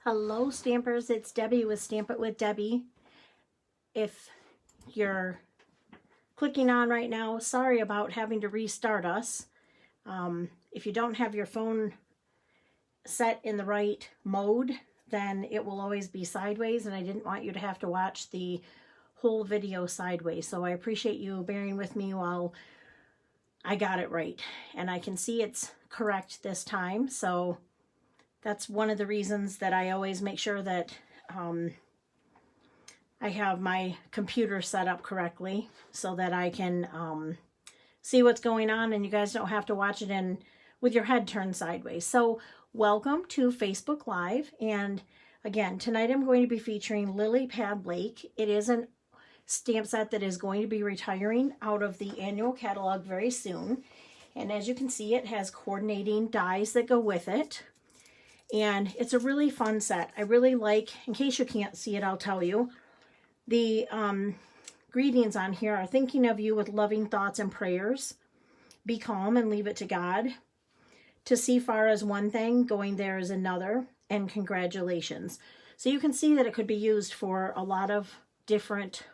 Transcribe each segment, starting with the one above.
Hello Stampers, it's Debbie with Stamp It with Debbie. If you're clicking on right now, sorry about having to restart us. If you don't have your phone set in the right mode, then it will always be sideways, and I didn't want you to have to watch the whole video sideways. So I appreciate you bearing with me while I got it right. And I can see it's correct this time, so that's one of the reasons that I always make sure that I have my computer set up correctly so that I can see what's going on and you guys don't have to watch it in with your head turned sideways. So welcome to Facebook Live. And again, tonight I'm going to be featuring Lily Pad Lake. It is a stamp set that is going to be retiring out of the annual catalog very soon. And as you can see, it has coordinating dies that go with it. And it's a really fun set. I really like, in case you can't see it, I'll tell you, the greetings on here are thinking of you with loving thoughts and prayers. Be calm and leave it to God. To see far is one thing, going there is another, and congratulations. So you can see that it could be used for a lot of different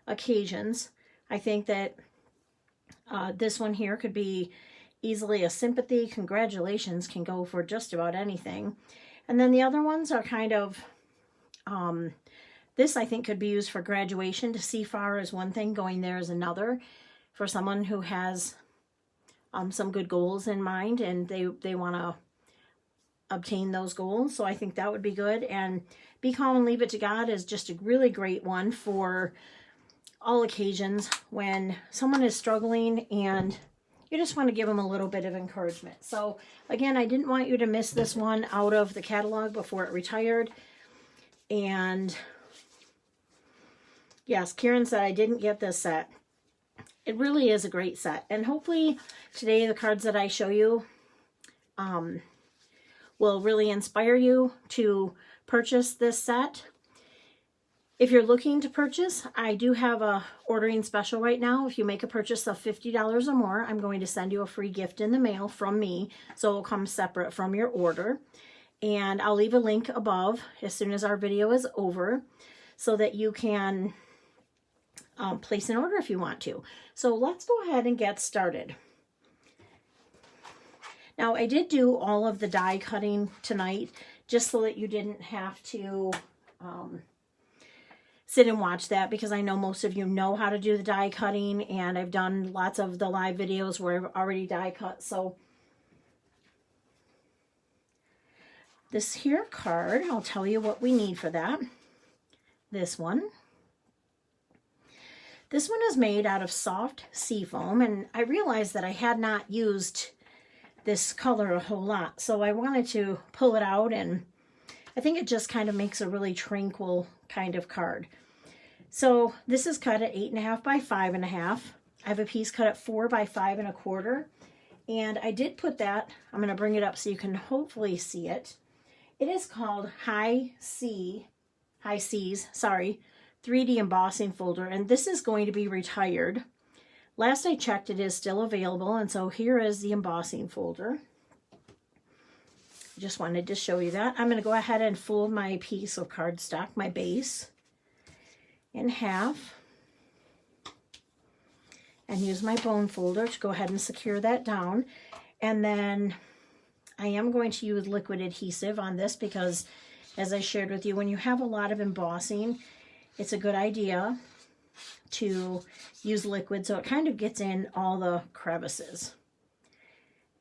occasions. I think that this one here could be easily a sympathy. Congratulations can go for just about anything. And then the other ones are kind of, this I think could be used for graduation. To see far is one thing, going there is another. For someone who has some good goals in mind and they want to obtain those goals. So I think that would be good. And be calm and leave it to God is just a really great one for all occasions when someone is struggling and you just want to give them a little bit of encouragement. So again, I didn't want you to miss this one out of the catalog before it retired. And yes, Karen said I didn't get this set. It really is a great set. And hopefully today the cards that I show you will really inspire you to purchase this set. If you're looking to purchase, I do have a ordering special right now. If you make a purchase of $50 or more, I'm going to send you a free gift in the mail from me. So it will come separate from your order. And I'll leave a link above as soon as our video is over so that you can place an order if you want to. So let's go ahead and get started. Now I did do all of the die cutting tonight just so that you didn't have to sit and watch that, because I know most of you know how to do the die cutting, and I've done lots of the live videos where I've already die cut. So this here card, I'll tell you what we need for that. This one is made out of soft seafoam, and I realized that I had not used this color a whole lot, so I wanted to pull it out, and I think it just kind of makes a really tranquil kind of card. So this is cut at 8.5 by 5.5. I have a piece cut at 4 by 5 1/4, and I did put that, I'm going to bring it up so you can hopefully see it. It is called High Seas 3D embossing folder, and this is going to be retired. Last I checked, it is still available, and so here is the embossing folder. Just wanted to show you that. I'm going to go ahead and fold my piece of cardstock, my base, in half, and use my bone folder to go ahead and secure that down. And then I am going to use liquid adhesive on this because, as I shared with you, when you have a lot of embossing, it's a good idea to use liquid so it kind of gets in all the crevices.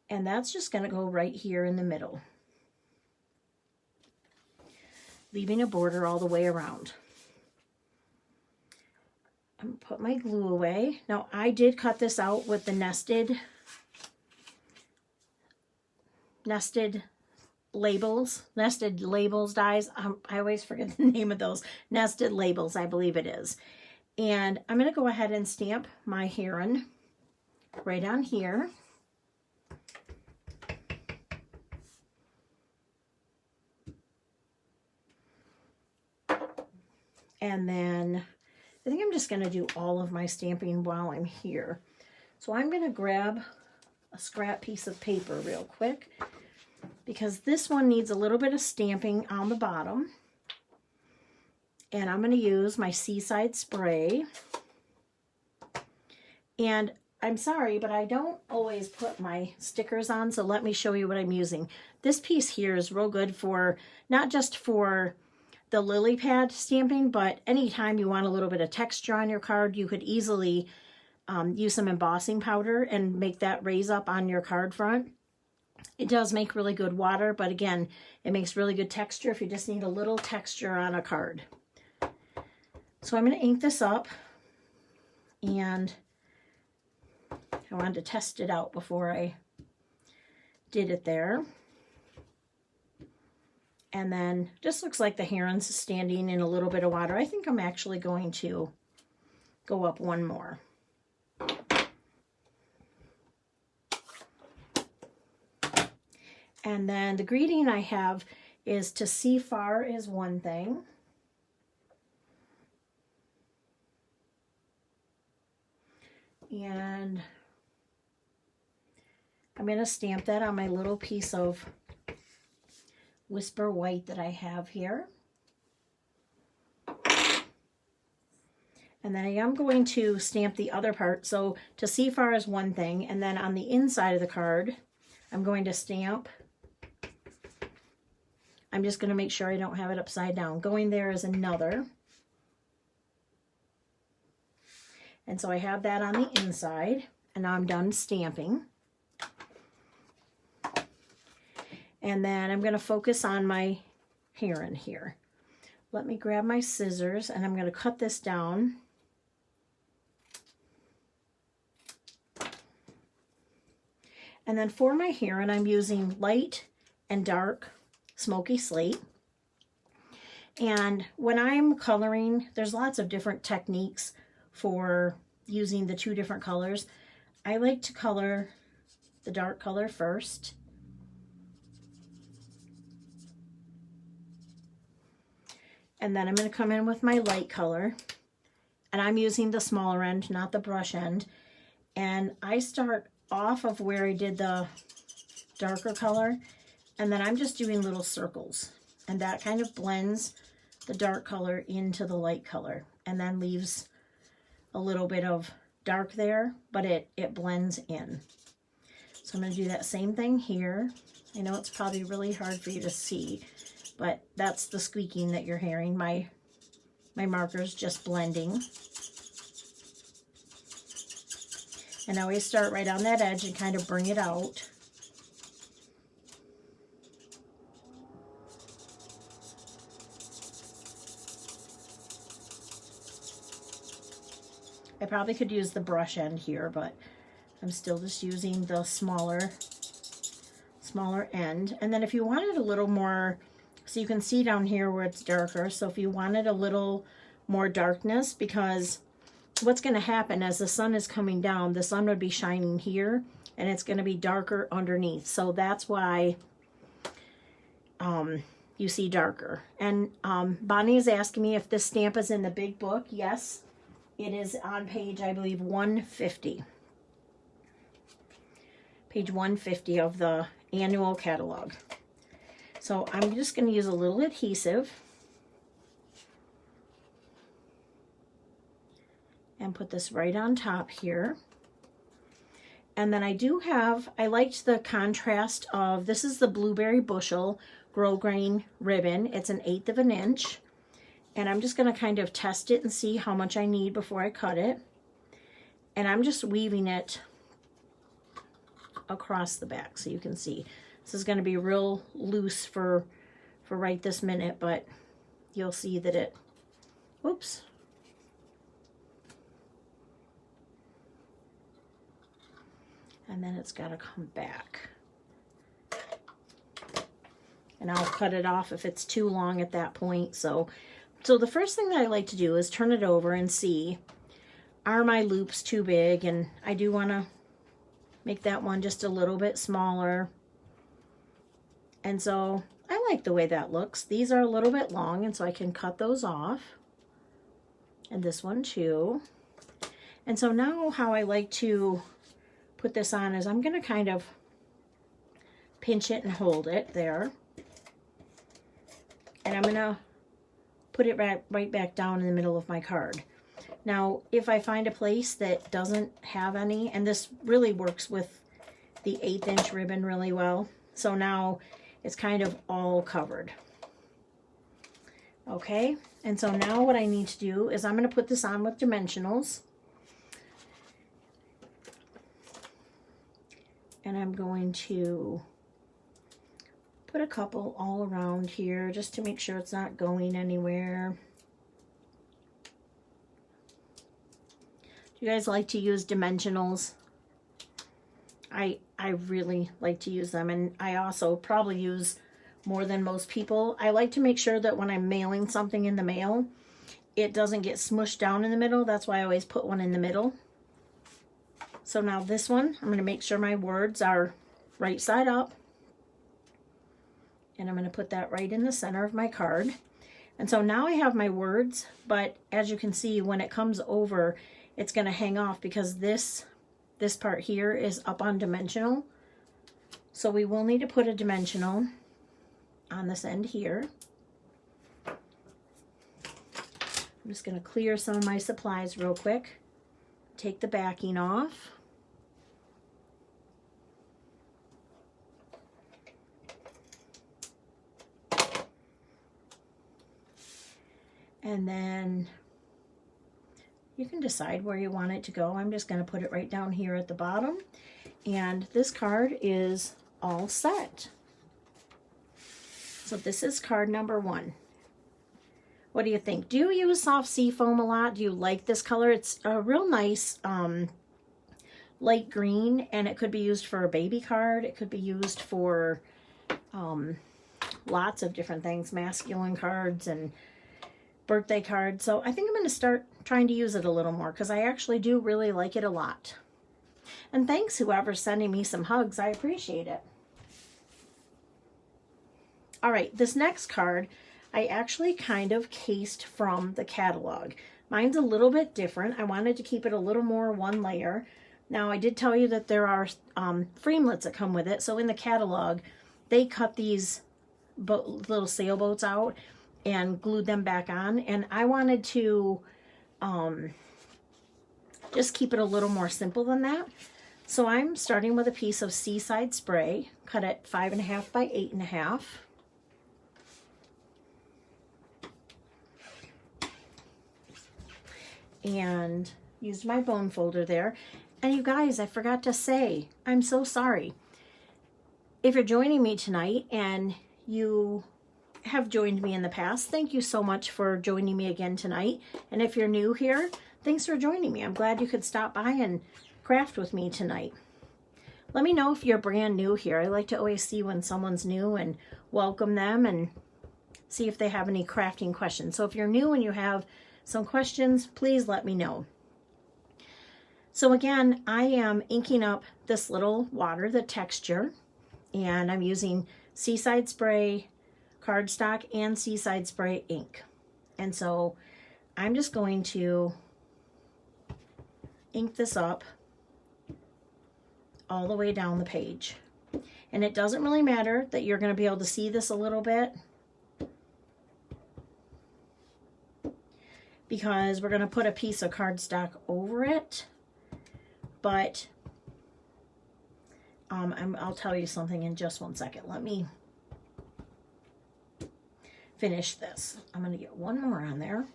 And that's just going to go right here in the middle, leaving a border all the way around. I'm going to put my glue away. Now I did cut this out with the nested labels dies. I always forget the name of those. Nested labels, I believe it is. And I'm going to go ahead and stamp my heron right on here. And then I think I'm just going to do all of my stamping while I'm here. So I'm going to grab a scrap piece of paper real quick, because this one needs a little bit of stamping on the bottom. And I'm going to use my Seaside spray. And I'm sorry, but I don't always put my stickers on, so let me show you what I'm using. This piece here is real good for, not just for the lily pad stamping, but anytime you want a little bit of texture on your card, you could easily use some embossing powder and make that raise up on your card front. It does make really good water, but again, it makes really good texture if you just need a little texture on a card. So I'm going to ink this up, and I wanted to test it out before I did it there. And then just looks like the heron's standing in a little bit of water. I think I'm actually going to go up one more. And then the greeting I have is "To see far is one thing." And I'm going to stamp that on my little piece of Whisper White that I have here. And then I am going to stamp the other part. So "To see far" is one thing, and then on the inside of the card, I'm going to stamp. I'm just going to make sure I don't have it upside down. Going there is another. And so I have that on the inside, and now I'm done stamping. And then I'm going to focus on my heron here. Let me grab my scissors, and I'm going to cut this down. And then for my heron, I'm using light and dark smoky slate. And when I'm coloring, there's lots of different techniques for using the two different colors. I like to color the dark color first. And then I'm going to come in with my light color. And I'm using the smaller end, not the brush end. And I start off of where I did the darker color, and then I'm just doing little circles. And that kind of blends the dark color into the light color, and then leaves a little bit of dark there, but it blends in. So I'm going to do that same thing here. I know it's probably really hard for you to see, but that's the squeaking that you're hearing. My marker's just blending. And I always start right on that edge and kind of bring it out. I probably could use the brush end here, but I'm still just using the smaller end. And then if you wanted a little more, so you can see down here where it's darker, so if you wanted a little more darkness, because what's going to happen as the sun is coming down, the sun would be shining here, and it's going to be darker underneath. So that's why you see darker. And Bonnie is asking me if this stamp is in the big book. Yes, it is on page, I believe, 150. Page 150 of the annual catalog. So I'm just going to use a little adhesive and put this right on top here. And then I do have, I liked the contrast of, this is the Blueberry Bushel Grosgrain ribbon. It's an 1/8 of an inch. And I'm just going to kind of test it and see how much I need before I cut it. And I'm just weaving it across the back so you can see. This is going to be real loose for right this minute, but you'll see that it, whoops. And then it's got to come back. And I'll cut it off if it's too long at that point. So the first thing that I like to do is turn it over and see, are my loops too big? And I do want to make that one just a little bit smaller. And so I like the way that looks. These are a little bit long, and so I can cut those off. And this one too. And so now how I like to put this on is I'm going to kind of pinch it and hold it there. And I'm going to put it right back down in the middle of my card. Now, if I find a place that doesn't have any, and this really works with the 1/8 inch ribbon really well, so now it's kind of all covered. Okay, and so now what I need to do is I'm going to put this on with dimensionals. And I'm going to put a couple all around here just to make sure it's not going anywhere. Do you guys like to use dimensionals? I really like to use them, and I also probably use more than most people. I like to make sure that when I'm mailing something in the mail, it doesn't get smushed down in the middle. That's why I always put one in the middle. So now this one, I'm going to make sure my words are right side up. And I'm going to put that right in the center of my card. And so now I have my words, but as you can see, when it comes over, it's going to hang off because this part here is up on dimensional. So we will need to put a dimensional on this end here. I'm just going to clear some of my supplies real quick. Take the backing off. And then you can decide where you want it to go. I'm just going to put it right down here at the bottom. And this card is all set. So this is card number 1. What do you think? Do you use soft sea foam a lot? Do you like this color? It's a real nice light green, and it could be used for a baby card. It could be used for lots of different things, masculine cards and birthday cards. So I think I'm going to start trying to use it a little more because I actually do really like it a lot. And thanks whoever's sending me some hugs. I appreciate it. All right, this next card I actually kind of cased from the catalog. Mine's a little bit different. I wanted to keep it a little more one layer. Now, I did tell you that there are framelits that come with it. So in the catalog, they cut these little sailboats out and glued them back on. And I wanted to just keep it a little more simple than that. So I'm starting with a piece of Seaside Spray, cut at 5.5 by 8.5. And used my bone folder there. And you guys, I forgot to say, I'm so sorry. If you're joining me tonight and you have joined me in the past, thank you so much for joining me again tonight. And if you're new here, thanks for joining me. I'm glad you could stop by and craft with me tonight. Let me know if you're brand new here. I like to always see when someone's new and welcome them and see if they have any crafting questions. So if you're new and you have some questions, please let me know. So again, I am inking up this little water, the texture, and I'm using Seaside Spray cardstock and Seaside Spray ink. And so I'm just going to ink this up all the way down the page. And it doesn't really matter that you're going to be able to see this a little bit, because we're going to put a piece of cardstock over it. But I'll tell you something in just one second. Let me finish this. I'm going to get one more on there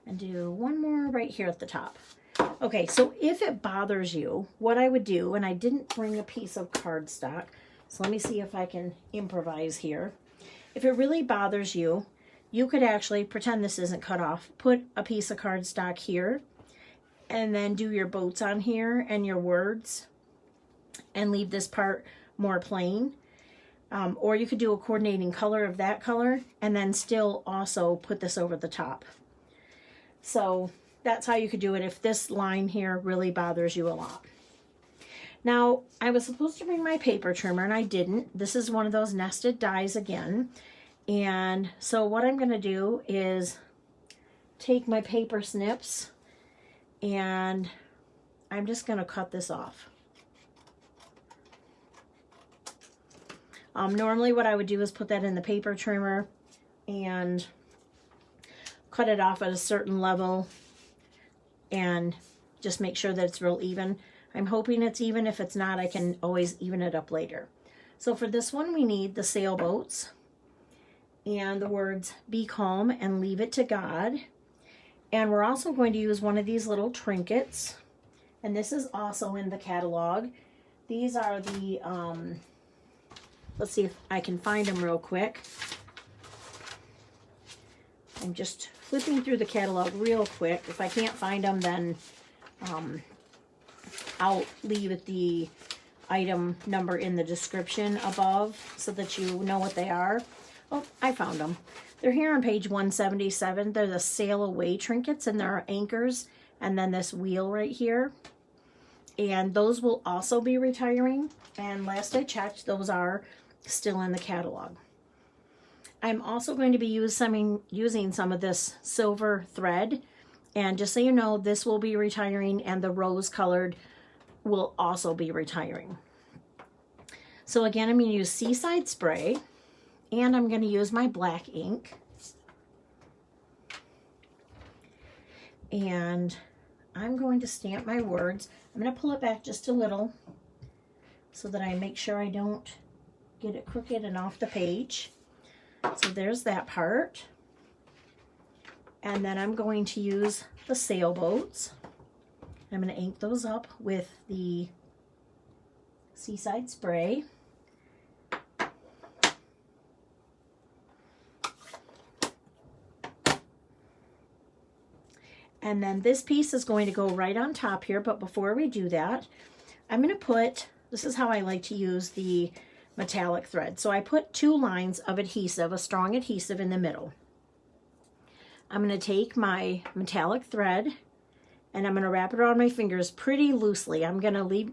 and do one more right here at the top. Okay, so if it bothers you, what I would do, and I didn't bring a piece of cardstock, so let me see if I can improvise here. If it really bothers you, you could actually pretend this isn't cut off. Put a piece of cardstock here and then do your boats on here and your words and leave this part more plain. Or you could do a coordinating color of that color and then still also put this over the top. So that's how you could do it if this line here really bothers you a lot. Now, I was supposed to bring my paper trimmer and I didn't. This is one of those nested dies again. And so what I'm going to do is take my paper snips and I'm just going to cut this off. Normally what I would do is put that in the paper trimmer and cut it off at a certain level and just make sure that it's real even. I'm hoping it's even. If it's not, I can always even it up later. So for this one, we need the sailboats and the words, "Be calm and leave it to God." And we're also going to use one of these little trinkets. And this is also in the catalog. These are the, let's see if I can find them real quick. I'm just flipping through the catalog real quick. If I can't find them, then I'll leave the item number in the description above so that you know what they are. Oh, I found them. They're here on page 177. They're the sail away trinkets, and there are anchors and then this wheel right here. And those will also be retiring. And last I checked, those are still in the catalog. I'm also going to be using some of this silver thread. And just so you know, this will be retiring, and the rose colored will also be retiring. So again, I'm going to use Seaside Spray, and I'm going to use my black ink. And I'm going to stamp my words. I'm going to pull it back just a little so that I make sure I don't get it crooked and off the page. So there's that part. And then I'm going to use the sailboats. I'm going to ink those up with the Seaside Spray. And then this piece is going to go right on top here, but before we do that, I'm going to put, this is how I like to use the metallic thread. So I put 2 lines of adhesive, a strong adhesive in the middle. I'm going to take my metallic thread and I'm going to wrap it around my fingers pretty loosely. I'm going to leave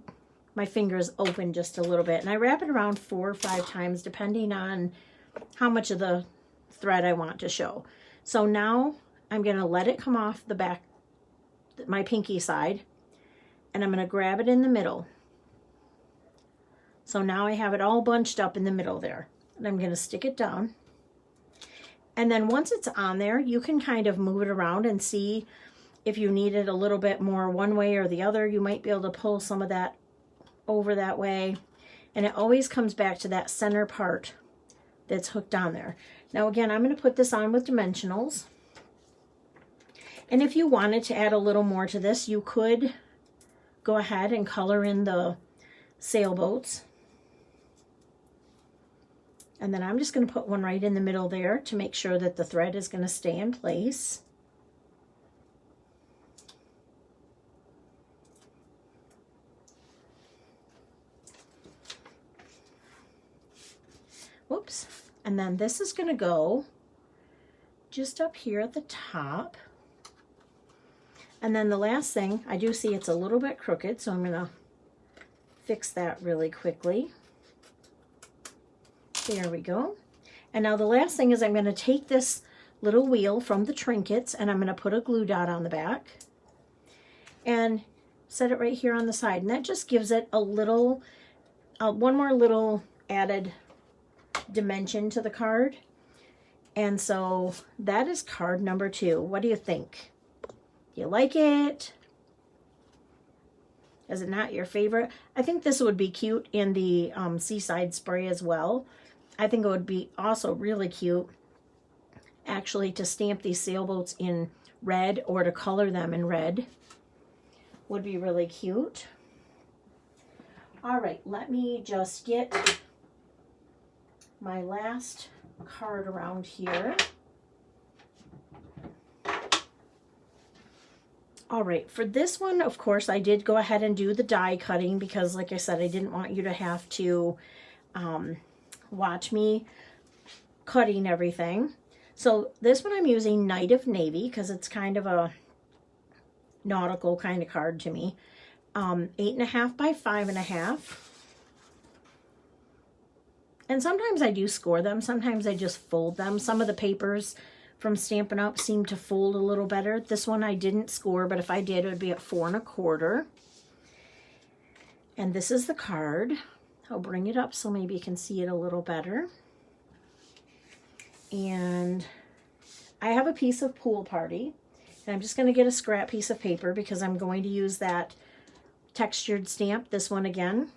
my fingers open just a little bit, and I wrap it around 4 or 5 times depending on how much of the thread I want to show. So now I'm going to let it come off the back, my pinky side, and I'm going to grab it in the middle. So now I have it all bunched up in the middle there, and I'm going to stick it down. And then once it's on there, you can kind of move it around and see if you need it a little bit more one way or the other. You might be able to pull some of that over that way, and it always comes back to that center part that's hooked on there. Now again, I'm going to put this on with dimensionals. And if you wanted to add a little more to this, you could go ahead and color in the sailboats. And then I'm just going to put one right in the middle there to make sure that the thread is going to stay in place. Whoops. And then this is going to go just up here at the top. And then the last thing, I do see it's a little bit crooked, so I'm going to fix that really quickly. There we go. And now the last thing is I'm going to take this little wheel from the trinkets and I'm going to put a glue dot on the back and set it right here on the side. And that just gives it a little, one more little added dimension to the card. And so that is card number 2. What do you think? You like it? Is it not your favorite? I think this would be cute in the Seaside Spray as well. I think it would be also really cute actually to stamp these sailboats in red or to color them in red. Would be really cute. All right, let me just get my last card around here. All right, for this one, of course, I did go ahead and do the die cutting because, like I said, I didn't want you to have to watch me cutting everything. So this one I'm using Night of Navy because it's kind of a nautical kind of card to me. 8.5 by 5.5. And sometimes I do score them. Sometimes I just fold them. Some of the papers from Stampin' Up! Seem to fold a little better. This one I didn't score, but if I did, it would be at 4 1/4. And this is the card. I'll bring it up so maybe you can see it a little better. And I have a piece of Pool Party, and I'm just going to get a scrap piece of paper because I'm going to use that textured stamp, this one again.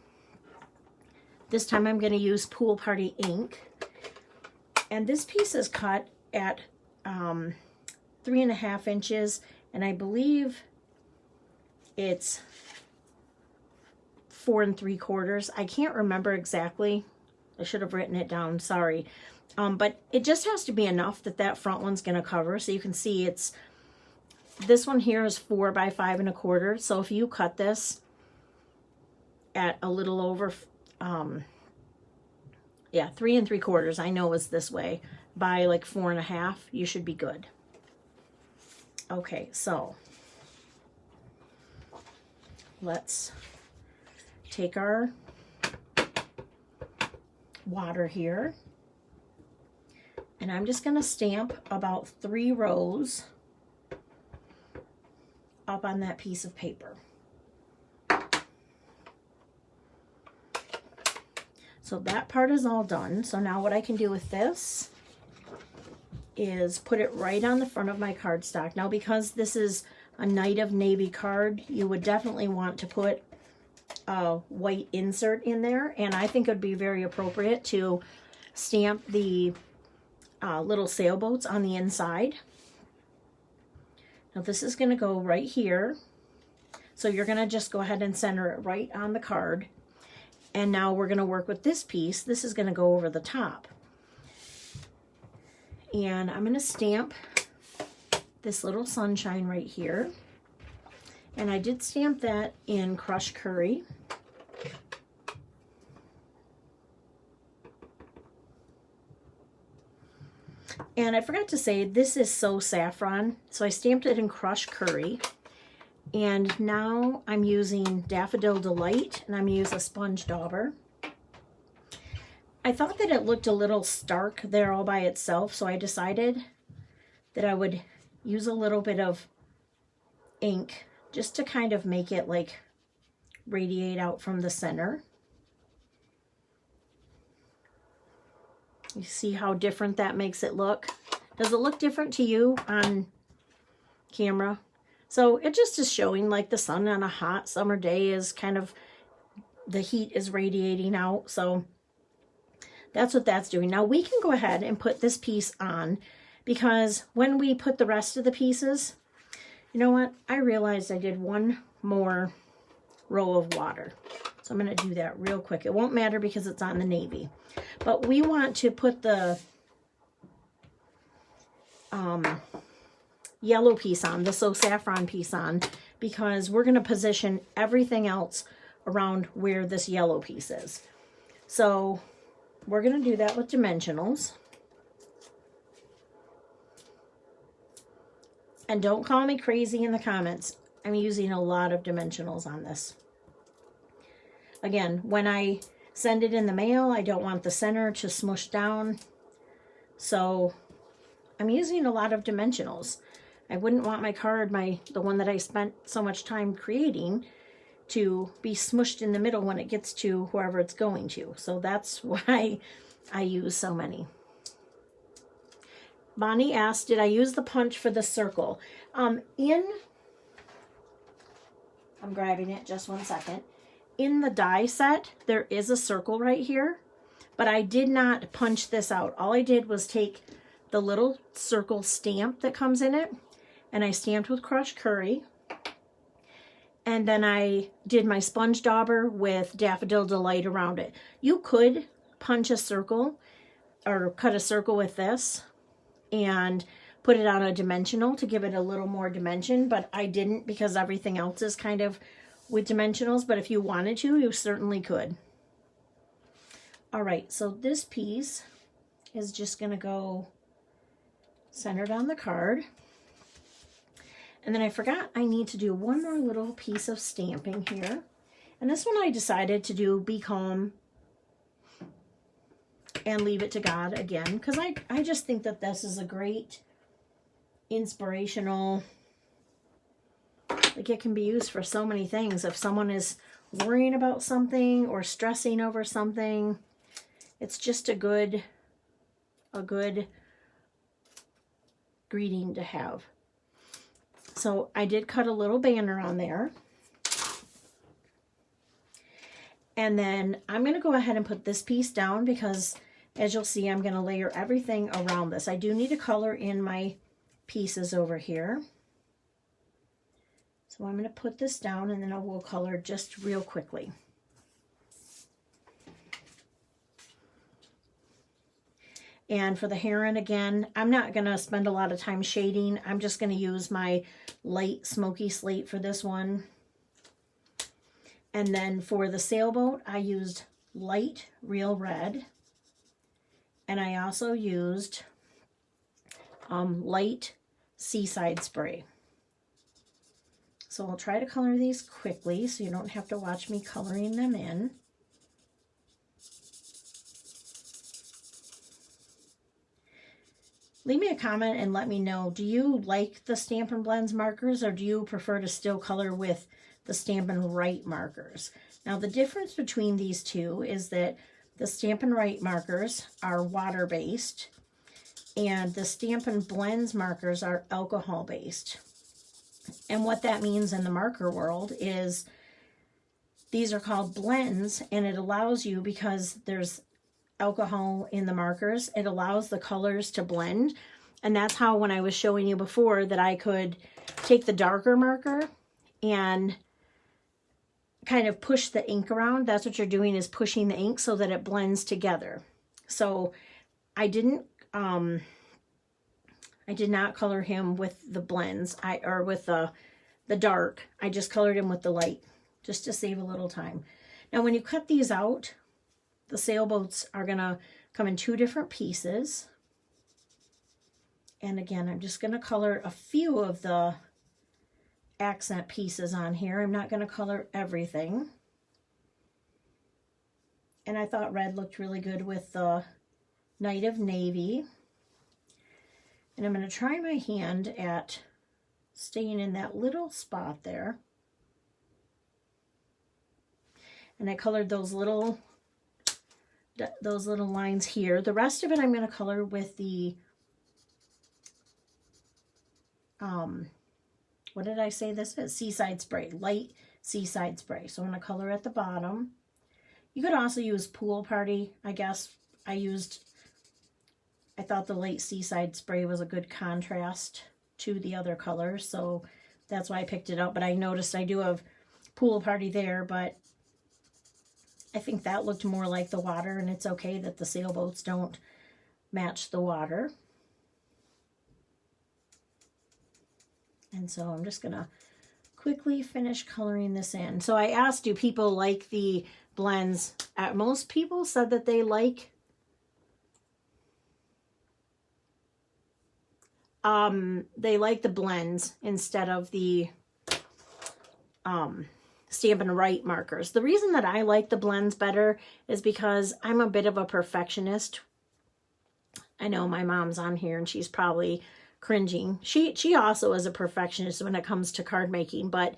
This time I'm going to use Pool Party ink. And this piece is cut at 3.5 inches, and I believe it's 4 3/4. I can't remember exactly. I should have written it down, sorry. But it just has to be enough that that front one's going to cover. So you can see it's, this one here is 4 by 5 1/4. So if you cut this at a little over, 3 3/4, I know is this way, by like 4.5, you should be good. Okay, so let's take our water here. And I'm just going to stamp about 3 rows up on that piece of paper. So that part is all done. So now what I can do with this is put it right on the front of my cardstock. Now because this is a Night of Navy card, you would definitely want to put a white insert in there. And I think it would be very appropriate to stamp the little sailboats on the inside. Now this is going to go right here. So you're going to just go ahead and center it right on the card. And now we're going to work with this piece. This is going to go over the top. And I'm going to stamp this little sunshine right here. And I did stamp that in Crushed Curry. And I forgot to say, this is So Saffron. So I stamped it in Crushed Curry. And now I'm using Daffodil Delight, and I'm going to use a sponge dauber. I thought that it looked a little stark there all by itself, so I decided that I would use a little bit of ink just to kind of make it like radiate out from the center. You see how different that makes it look? Does it look different to you on camera? So it just is showing like the sun on a hot summer day is kind of, the heat is radiating out. So that's what that's doing. Now we can go ahead and put this piece on, because when we put the rest of the pieces, you know what? I realized I did one more row of water. So I'm going to do that real quick. It won't matter because it's on the navy. But we want to put the yellow piece on, the So Saffron piece on, because we're going to position everything else around where this yellow piece is. So we're going to do that with dimensionals. And don't call me crazy in the comments. I'm using a lot of dimensionals on this. Again, when I send it in the mail, I don't want the center to smush down. So I'm using a lot of dimensionals. I wouldn't want my card, the one that I spent so much time creating, to be smushed in the middle when it gets to whoever it's going to. So that's why I use so many. Bonnie asked, did I use the punch for the circle? I'm grabbing it, just one second. In the die set, there is a circle right here, but I did not punch this out. All I did was take the little circle stamp that comes in it, and I stamped with Crushed Curry. And then I did my sponge dauber with Daffodil Delight around it. You could punch a circle or cut a circle with this and put it on a dimensional to give it a little more dimension, but I didn't because everything else is kind of with dimensionals, but if you wanted to, you certainly could. All right, so this piece is just going to go centered on the card. And then I forgot I need to do one more little piece of stamping here. And this one I decided to do Be Calm and Leave It to God again, because I just think that this is a great inspirational, like it can be used for so many things. If someone is worrying about something or stressing over something, it's just a good greeting to have. So I did cut a little banner on there. And then I'm going to go ahead and put this piece down because, as you'll see, I'm going to layer everything around this. I do need to color in my pieces over here. So I'm going to put this down and then I will color just real quickly. And for the heron, again, I'm not going to spend a lot of time shading. I'm just going to use my light smoky slate for this one. And then for the sailboat, I used light real red. And I also used light Seaside Spray. So I'll try to color these quickly so you don't have to watch me coloring them in. Leave me a comment and let me know, do you like the Stampin' Blends markers or do you prefer to still color with the Stampin' Write markers? Now the difference between these two is that the Stampin' Write markers are water-based and the Stampin' Blends markers are alcohol-based. And what that means in the marker world is these are called blends, and it allows you, because there's alcohol in the markers, it allows the colors to blend. And that's how, when I was showing you before, that I could take the darker marker and kind of push the ink around. That's what you're doing, is pushing the ink so that it blends together. So I did not color him with the blends, or with the dark. I just colored him with the light, just to save a little time. Now when you cut these out, the sailboats are gonna come in 2 different pieces. And again, I'm just gonna color a few of the accent pieces on here. I'm not gonna color everything. And I thought red looked really good with the Night of Navy. And I'm going to try my hand at staying in that little spot there. And I colored those little lines here. The rest of it I'm going to color with the, what did I say this is? Seaside Spray, light Seaside Spray. So I'm going to color at the bottom. You could also use Pool Party, I guess. I thought the light Seaside Spray was a good contrast to the other colors, so that's why I picked it up. But I noticed I do have Pool Party there, but I think that looked more like the water, and it's okay that the sailboats don't match the water. And so I'm just gonna quickly finish coloring this in. So I asked, do people like the blends? Most people said that they like the blends instead of the Stampin' Write markers. The reason that I like the blends better is because I'm a bit of a perfectionist. I know my mom's on here and she's probably cringing. She also is a perfectionist when it comes to card making, but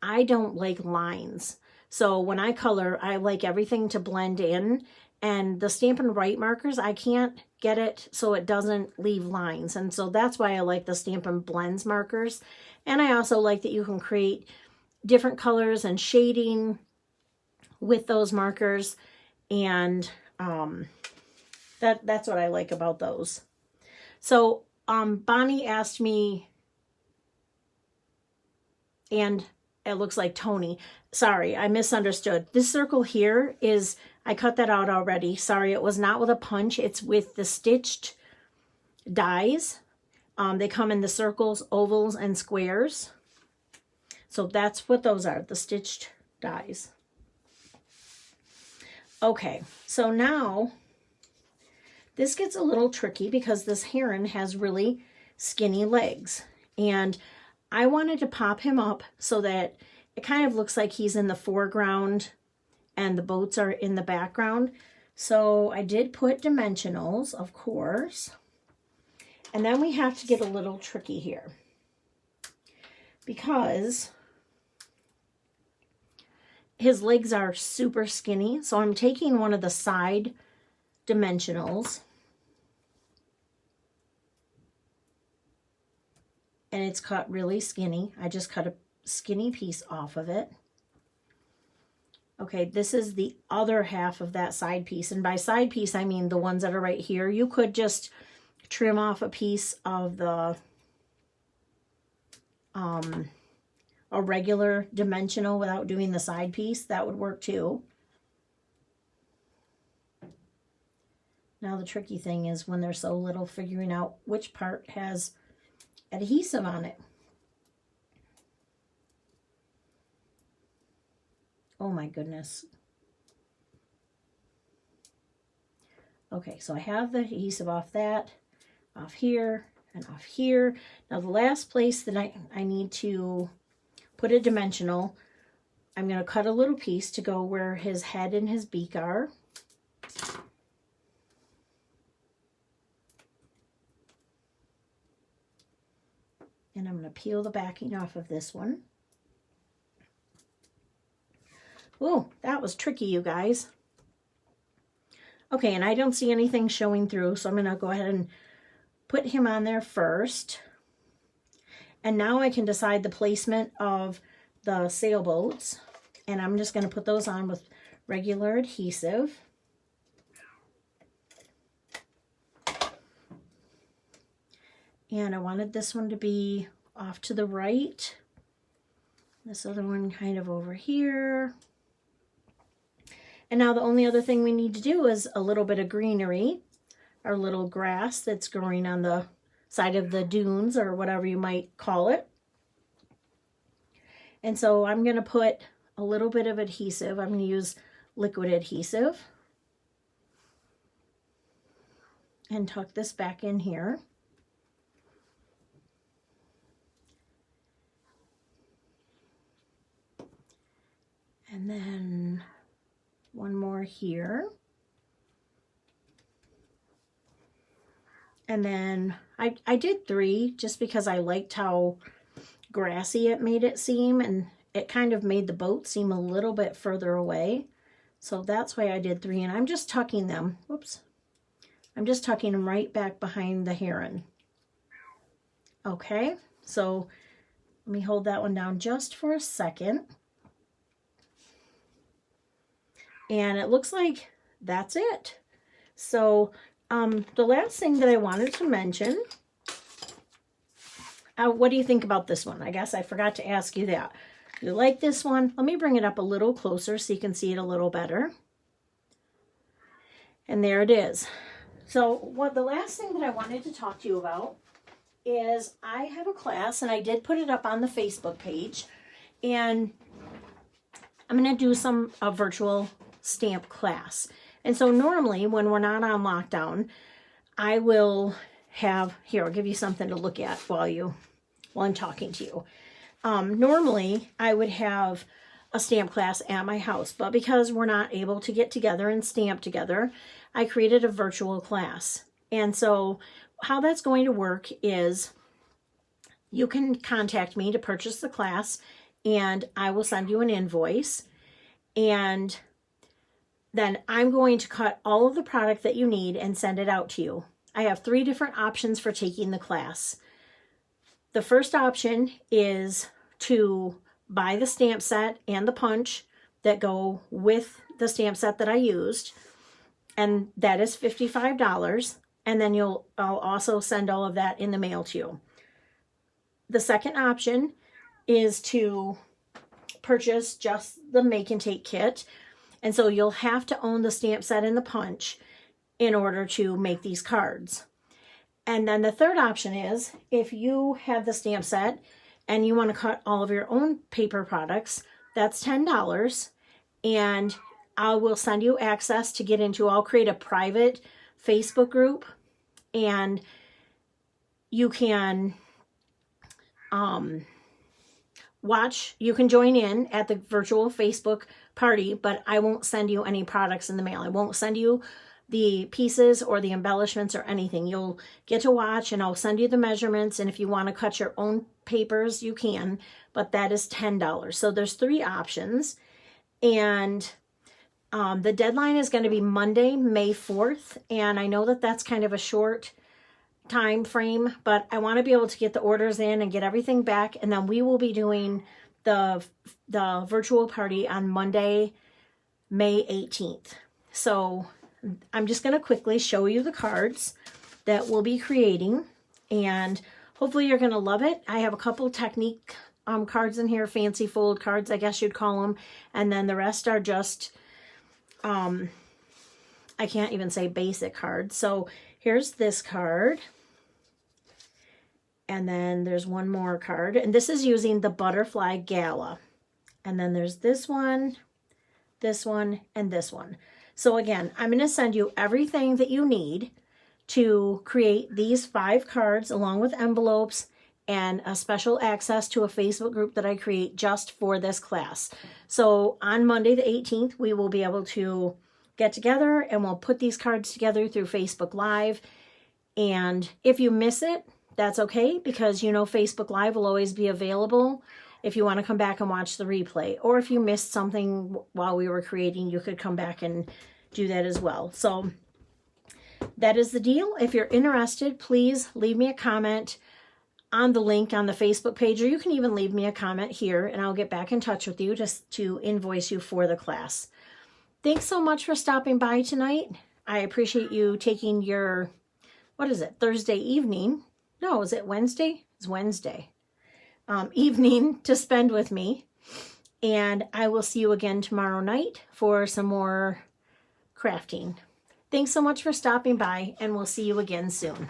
I don't like lines. So when I color, I like everything to blend in. And the Stampin' Write markers, I can't get it so it doesn't leave lines. And so that's why I like the Stampin' Blends markers. And I also like that you can create different colors and shading with those markers. And that's what I like about those. So Bonnie asked me, and it looks like Tony. Sorry, I misunderstood. This circle here is, I cut that out already. Sorry, it was not with a punch. It's with the stitched dies. They come in the circles, ovals, and squares. So that's what those are, the stitched dies. Okay, so now this gets a little tricky because this heron has really skinny legs. And I wanted to pop him up so that it kind of looks like he's in the foreground and the boats are in the background. So I did put dimensionals, of course. And then we have to get a little tricky here, because his legs are super skinny. So I'm taking one of the side dimensionals, and it's cut really skinny. I just cut a skinny piece off of it. Okay, this is the other half of that side piece. And by side piece, I mean the ones that are right here. You could just trim off a piece of the a regular dimensional without doing the side piece. That would work too. Now the tricky thing is when they're so little, figuring out which part has adhesive on it. Oh my goodness. Okay, so I have the adhesive off that, off here, and off here. Now the last place that I need to put a dimensional, I'm going to cut a little piece to go where his head and his beak are. And I'm going to peel the backing off of this one. Oh, that was tricky, you guys. Okay, and I don't see anything showing through, so I'm going to go ahead and put him on there first. And now I can decide the placement of the sailboats. And I'm just going to put those on with regular adhesive. And I wanted this one to be off to the right. This other one kind of over here. And now the only other thing we need to do is a little bit of greenery, our little grass that's growing on the side of the dunes or whatever you might call it. And so I'm going to put a little bit of adhesive. I'm going to use liquid adhesive and tuck this back in here. And then one more here. And then I did 3 just because I liked how grassy it made it seem, and it kind of made the boat seem a little bit further away. So that's why I did 3, and I'm just tucking them. Whoops. I'm just tucking them right back behind the heron. Okay, so let me hold that one down just for a second. And it looks like that's it. So the last thing that I wanted to mention, what do you think about this one? I guess I forgot to ask you that. You like this one? Let me bring it up a little closer so you can see it a little better. And there it is. So the last thing that I wanted to talk to you about is I have a class, and I did put it up on the Facebook page, and I'm going to do a virtual stamp class. And so normally when we're not on lockdown, I will have, here, I'll give you something to look at while I'm talking to you. Normally I would have a stamp class at my house, but because we're not able to get together and stamp together, I created a virtual class. And so how that's going to work is you can contact me to purchase the class, and I will send you an invoice, and then I'm going to cut all of the product that you need and send it out to you. I have 3 different options for taking the class. The first option is to buy the stamp set and the punch that go with the stamp set that I used, and that is $55. And then I'll also send all of that in the mail to you. The second option is to purchase just the make and take kit. And so you'll have to own the stamp set and the punch in order to make these cards. And then the third option is if you have the stamp set and you want to cut all of your own paper products, that's $10. And I will send you access to get into, I'll create a private Facebook group, and you can you can join in at the virtual Facebook party, but I won't send you any products in the mail. I won't send you the pieces or the embellishments or anything. You'll get to watch, and I'll send you the measurements, and if you want to cut your own papers, you can, but that is $10. So there's 3 options, And the deadline is going to be Monday, May 4th. And I know that that's kind of a short time frame, but I want to be able to get the orders in and get everything back. And then we will be doing the virtual party on Monday, May 18th. So I'm just going to quickly show you the cards that we'll be creating, and hopefully you're going to love it. I have a couple technique cards in here, fancy fold cards, I guess you'd call them. And then the rest are just, I can't even say basic cards. So here's this card. And then there's one more card. And this is using the Butterfly Gala. And then there's this one, and this one. So again, I'm going to send you everything that you need to create these 5 cards, along with envelopes and a special access to a Facebook group that I create just for this class. So on Monday the 18th, we will be able to get together and we'll put these cards together through Facebook Live. And if you miss it, that's okay, because you know Facebook Live will always be available if you want to come back and watch the replay. Or if you missed something while we were creating, you could come back and do that as well. So that is the deal. If you're interested, please leave me a comment on the link on the Facebook page, or you can even leave me a comment here and I'll get back in touch with you just to invoice you for the class. Thanks so much for stopping by tonight. I appreciate you taking your, what is it, Thursday evening? No, is it Wednesday? It's Wednesday. Evening to spend with me. And I will see you again tomorrow night for some more crafting. Thanks so much for stopping by, and we'll see you again soon.